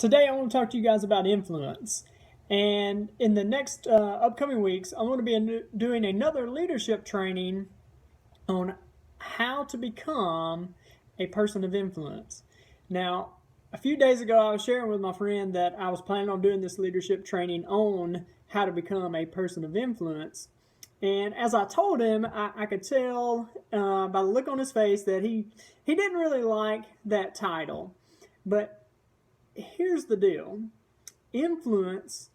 Today I want to talk to you guys about influence. And in the next upcoming weeks, I'm going to be doing another leadership training on how to become a person of influence. Now, a few days ago, I was sharing with my friend that I was planning on doing this leadership training on how to become a person of influence. And as I told him, I could tell by the look on his face that he didn't really like that title. But here's the deal: influence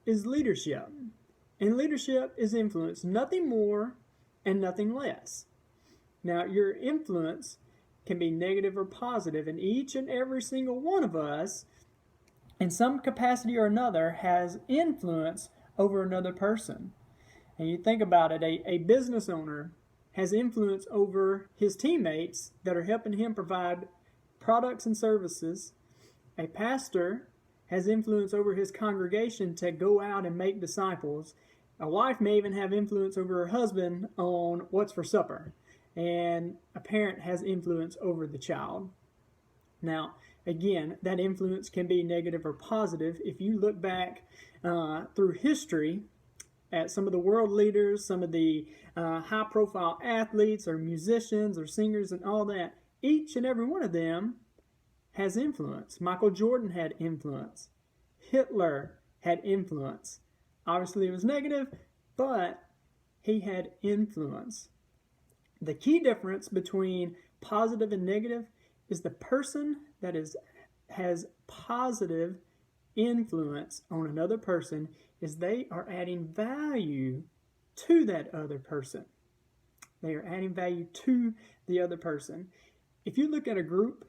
is leadership, and leadership is influence, nothing more and nothing less. Now, your influence can be negative or positive, and each and every single one of us, in some capacity or another, has influence over another person. And you think about it, a business owner has influence over his teammates that are helping him provide products and services. A pastor has influence over his congregation to go out and make disciples. A wife may even have influence over her husband on what's for supper. And a parent has influence over the child. Now, again, that influence can be negative or positive. If you look back through history at some of the world leaders, some of the high profile athletes or musicians or singers and all that, each and every one of them has influence. Michael Jordan had influence. Hitler had influence. Obviously, it was negative, but he had influence. The key difference between positive and negative is the person that has positive influence on another person is they are adding value to that other person. They are adding value to the other person. If you look at a group,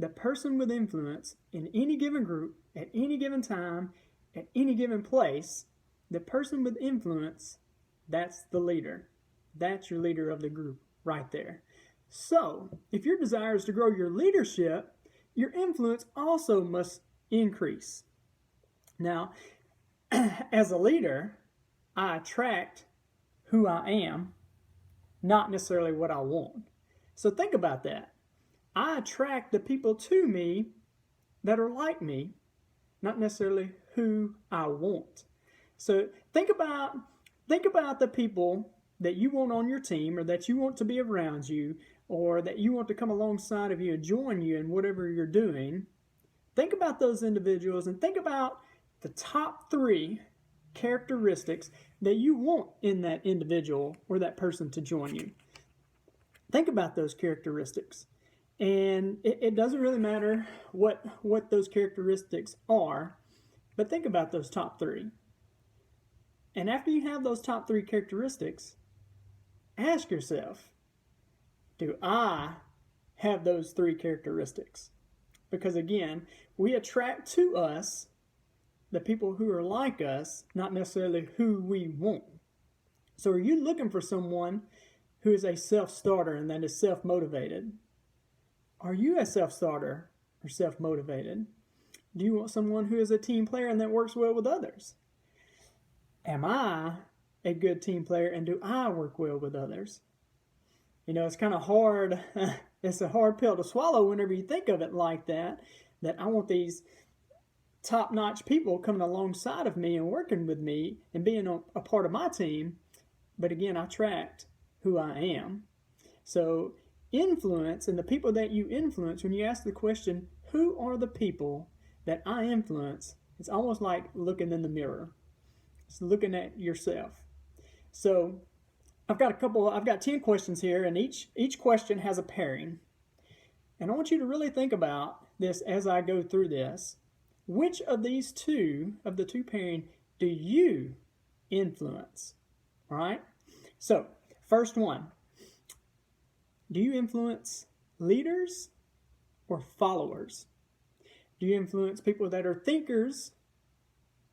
the person with influence in any given group, at any given time, at any given place, the person with influence, that's the leader. That's your leader of the group right there. So, if your desire is to grow your leadership, your influence also must increase. Now, as a leader, I attract who I am, not necessarily what I want. So think about that. I attract the people to me that are like me, not necessarily who I want. So think about the people that you want on your team, or that you want to be around you, or that you want to come alongside of you and join you in whatever you're doing. Think about those individuals and think about the top 3 characteristics that you want in that individual or that person to join you. Think about those characteristics. And it doesn't really matter what those characteristics are, but think about those top 3. And after you have those top 3 characteristics, ask yourself, do I have those 3 characteristics? Because again, we attract to us the people who are like us, not necessarily who we want. So are you looking for someone who is a self-starter and that is self-motivated? Are you a self-starter or self-motivated? Do you want someone who is a team player and that works well with others? Am I a good team player and do I work well with others? You know, it's kind of hard. It's a hard pill to swallow whenever you think of it like that, that I want these top-notch people coming alongside of me and working with me and being a part of my team. But again, I attract who I am. So influence, and the people that you influence, when you ask the question, who are the people that I influence, it's almost like looking in the mirror. It's looking at yourself. So I've got 10 questions here, and each question has a pairing. And I want you to really think about this as I go through this. Which of these two, of the 2 pairing, do you influence? All right? So, first one. Do you influence leaders or followers? Do you influence people that are thinkers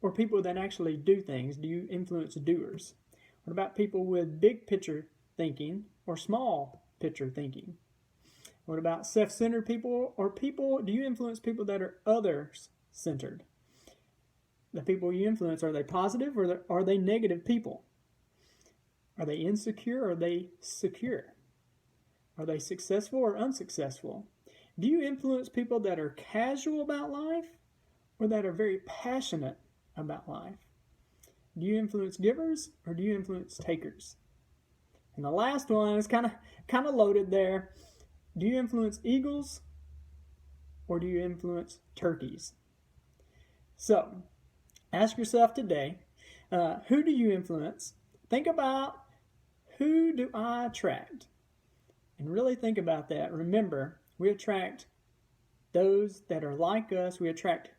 or people that actually do things? Do you influence doers? What about people with big picture thinking or small picture thinking? What about self-centered people, or do you influence people that are others-centered? The people you influence, are they positive or are they negative people? Are they insecure or are they secure? Are they successful or unsuccessful? Do you influence people that are casual about life or that are very passionate about life? Do you influence givers or do you influence takers? And the last one is kind of loaded there. Do you influence eagles or do you influence turkeys? So, ask yourself today, who do you influence? Think about, who do I attract? And really think about that. Remember, we attract those that are like us. We attract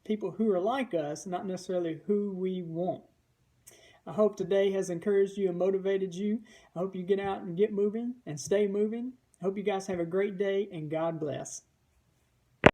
people who are like us, not necessarily who we want. I hope today has encouraged you and motivated you. I hope you get out and get moving and stay moving. I hope you guys have a great day, and God bless.